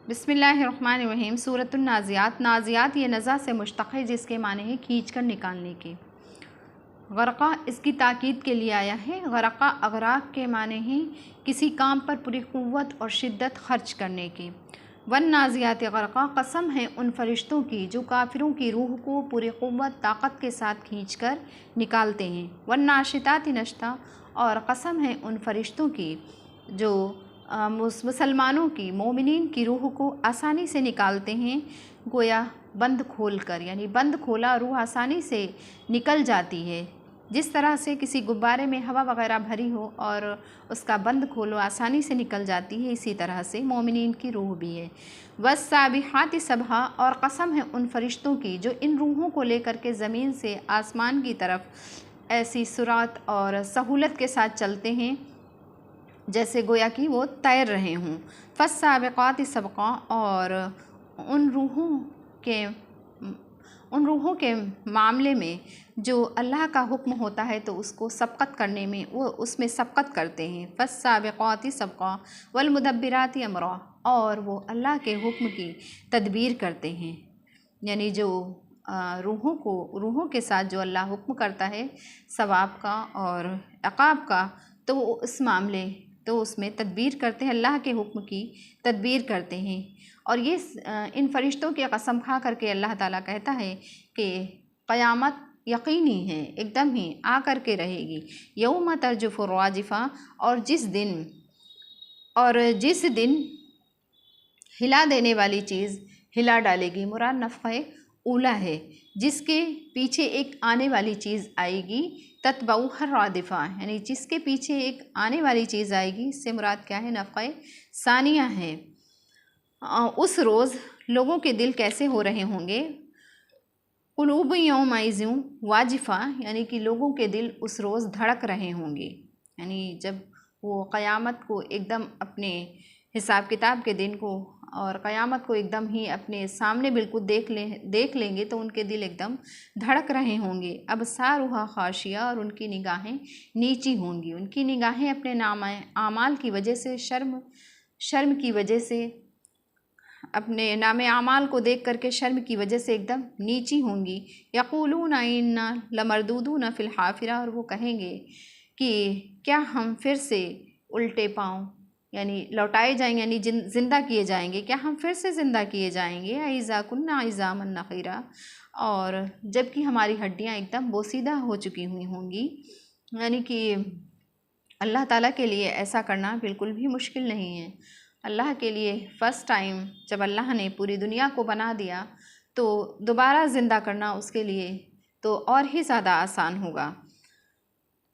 बिस्मिल्लाहिर्रहमानिर्रहीम। सूरतुन नाज़ियात। नाज़ियात ये नज़ा से मुश्तक़ है जिसके माने हैं खींच कर निकालने के। गरक़ा इसकी ताकीद के लिए आया है। गरक़ा अगराक के माने हैं किसी काम पर पूरी क़ुव्वत और शिद्दत खर्च करने के। वन नाज़ियात गरक़ा कसम है उन फरिश्तों की जो काफिरों की रूह को पूरी क़ुव्वत ताकत के साथ खींच कर निकालते हैं। वन नाशितात नश्ता और कसम है उन फरिश्तों की जो मुसलमानों की मोमिनीन की रूह को आसानी से निकालते हैं, गोया बंद खोल कर, यानी बंद खोला रूह आसानी से निकल जाती है। जिस तरह से किसी गुब्बारे में हवा वगैरह भरी हो और उसका बंद खोलो आसानी से निकल जाती है, इसी तरह से मोमिनीन की रूह भी है। वस्साबिहाति सबहा और कसम है उन फरिश्तों की जो इन रूहों को लेकर के ज़मीन से आसमान की तरफ ऐसी सुरात और सहूलत के साथ चलते हैं जैसे गोया कि वो तैर रहे हों। फस्साबिक़ाति सबक़ा और उन रूहों के मामले में जो अल्लाह का हुक्म होता है तो उसको सबक़त करने में वो उसमें सबक़त करते हैं। फस्साबिक़ाति सबक़ा वल मुदब्बिराति अमरा और वो अल्लाह के हुक्म की तदबीर करते हैं, यानी जो रूहों के साथ जो अल्लाह हुक्म करता है सवाब का और अक़ाब का, तो इस मामले तो उसमें तदबीर करते हैं, अल्लाह के हुक्म की तदबीर करते हैं। और ये इन फरिश्तों की कसम खा करके अल्लाह ताला कहता है कि क़यामत यकीनी है, एकदम ही आ कर के रहेगी। यौम तरजुफ़ु राजिफ़ा और जिस दिन हिला देने वाली चीज़ हिला डालेगी। मुराद नफ़क़े ऊला है, जिसके पीछे एक आने वाली चीज़ आएगी। तत्बऊहा रादिफ़ा यानी जिसके पीछे एक आने वाली चीज़ आएगी, इससे मुराद क्या है? नफ़क़े सानिया है। उस रोज़ लोगों के दिल कैसे हो रहे होंगे? क़ुलूबुन यौमइज़िन वाजिफ़ा यानी कि लोगों के दिल उस रोज़ धड़क रहे होंगे, यानी जब वो क़यामत को एकदम अपने हिसाब किताब के दिन को और क़यामत को एकदम ही अपने सामने बिल्कुल देख लेंगे तो उनके दिल एकदम धड़क रहे होंगे। अब सारुहा खाशिया और उनकी निगाहें नीची होंगी, उनकी निगाहें अपने आमाल की वजह से शर्म की वजह से, अपने नामे आमाल को देख करके शर्म की वजह से एकदम नीची होंगी। यक़ूलूना इन्ना लमरदूदूना फ़िल हाफ़िरा और वो कहेंगे कि क्या हम फिर से उल्टे पाँव यानी लौटाए जाएंगे, यानी ज़िंदा किए जाएंगे, क्या हम फिर से ज़िंदा किए जाएंगे। अइज़ा कुन्ना इज़ामन नख़ीरा और जबकि हमारी हड्डियाँ एकदम बोसीदा हो चुकी हुई होंगी, यानी कि अल्लाह ताला के लिए ऐसा करना बिल्कुल भी मुश्किल नहीं है। अल्लाह के लिए फ़र्स्ट टाइम जब अल्लाह ने पूरी दुनिया को बना दिया तो दोबारा ज़िंदा करना उसके लिए तो और ही ज़्यादा आसान होगा।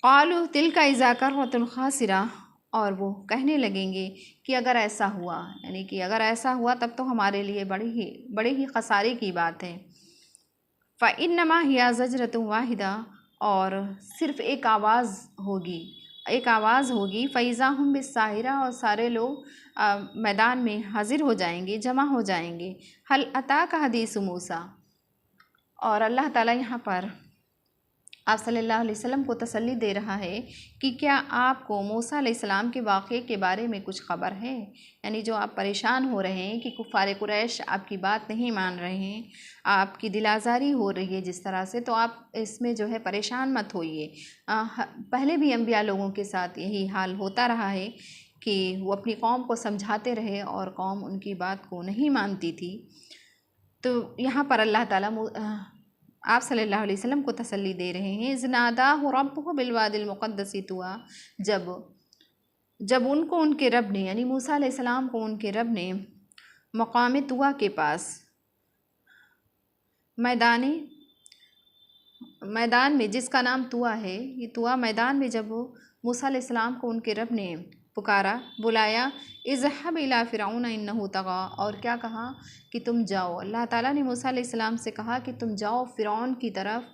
क़ालू तिल्का इज़ा कररतुन ख़ासिरा और वो कहने लगेंगे कि अगर ऐसा हुआ, यानी कि अगर ऐसा हुआ तब तो हमारे लिए बड़े ही खसारे की बात है। फ़इन्नमा हिया ज़जरतुन वाहिदा और सिर्फ़ एक आवाज़ होगी। फ़इज़ा हुम बिस्साहिरा और सारे लोग मैदान में हाज़िर हो जाएंगे, जमा हो जाएंगे। हल अताका हदीसु मूसा और अल्लाह ताला यहाँ पर आप सल्लल्लाहु अलैहि वसल्लम को तसल्ली दे रहा है कि क्या आपको मूसा अलैहिस्सलाम के वाक़े के बारे में कुछ ख़बर है, यानी जो आप परेशान हो रहे हैं कि कुफ़ार कुरैश आपकी बात नहीं मान रहे हैं, आपकी दिल आज़ारी हो रही है जिस तरह से, तो आप इसमें जो है परेशान मत होइए। पहले भी अंबिया लोगों के साथ यही हाल होता रहा है कि वो अपनी कौम को समझाते रहे और कौम उनकी बात को नहीं मानती थी। तो यहाँ पर अल्लाह ताला आप सल्लल्लाहु अलैहि वसल्लम को तसल्ली दे रहे हैं। इज़नादाहु रब्बुहु बिलवादिल मुक़द्दसी तुवा जब उनको उनके रब ने, यानी मूसा अलैहिस्सलाम को उनके रब ने मक़ाम तुवा के पास मैदान में जिसका नाम तुवा है, ये तुवा मैदान में जब मूसा अलैहिस्सलाम को उनके रब ने पुकारा, बुलाया, इज़हब इला फ़िरऔन इन्नहु तग़ा और क्या कहा कि तुम जाओ। अल्लाह ताला ने मूसा अलैहिस्सलाम से कहा कि तुम जाओ फ़िरऔन की तरफ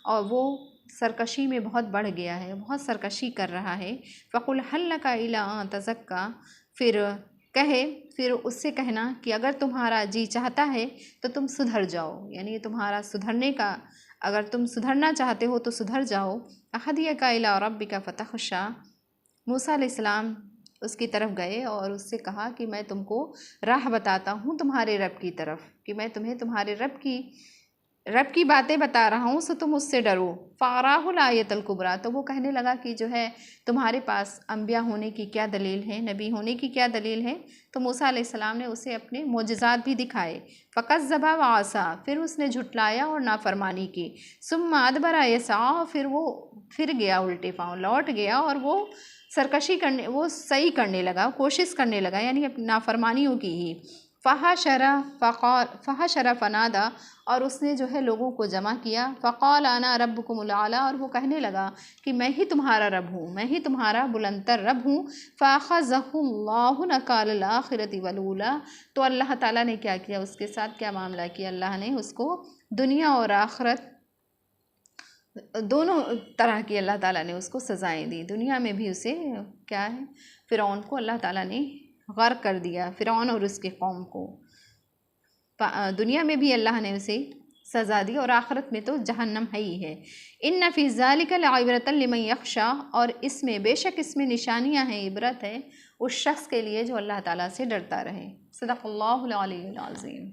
और वो सरकशी में बहुत बढ़ गया है, बहुत सरकशी कर रहा है। फ़क़ुल हल लका इला अन तज़क्का फिर उससे कहना कि अगर तुम्हारा जी चाहता है तो तुम सुधर जाओ, यानी तुम्हारा सुधरने का, अगर तुम सुधरना चाहते हो तो सुधर जाओ। अहदियका इला रब्बिका फ़तख़शा मूसा अलैहिस्सलाम उसकी तरफ गए और उससे कहा कि मैं तुमको राह बताता हूँ तुम्हारे रब की तरफ, कि मैं तुम्हें तुम्हारे रब की बातें बता रहा हूँ, सो तुम उससे डरो। फ़ाराहुल आयतल कुबरा, तो वो कहने लगा कि जो है तुम्हारे पास अम्बिया होने की क्या दलील है, नबी होने की क्या दलील है। तो मूसा अलैहिस्सलाम ने उसे अपने मोजज़ात भी दिखाए। फ़क़ज़्ज़बा व आसा, फिर उसने झुटलाया और नाफरमानी की। सुम्मा अदबरा यसा, फिर वो फिर गया उल्टे पाँव, लौट गया और वो सरकशी करने, वो सही करने लगा, कोशिश करने लगा, यानी नाफरमानियों की ही। फ़हशरा फ़नादा, और उसने जो है लोगों को जमा किया। फ़क़ाल अना रब्बुकुमुल आला, और वो कहने लगा कि मैं ही तुम्हारा रब हूँ, मैं ही तुम्हारा बुलंदतर रब हूँ। फ़अख़ज़हुल्लाहु नकालल आखिरति वल ऊला, तो अल्लाह ताला ने क्या किया, उसके साथ क्या मामला किया, अल्लाह ने उसको दुनिया और आखिरत दोनों तरह की अल्लाह ताला ने उसको सज़ाएँ दी। दुनिया में भी उसे क्या है, फ़िरौन को अल्लाह ताला ने गर्क कर दिया, फ़िरौन और उसके कौम को। दुनिया में भी अल्लाह ने उसे सज़ा दी और आखिरत में तो जहन्नम है ही है। इन्न फ़ी ज़ालिका लइब्रतन लिमन यख़शा, और इसमें बेशक इसमें निशानियाँ हैं, इबरत है उस शख्स के लिए जो अल्लाह ताला से डरता रहे। सदक़ल्लाहुल अलीयुल अज़ीम।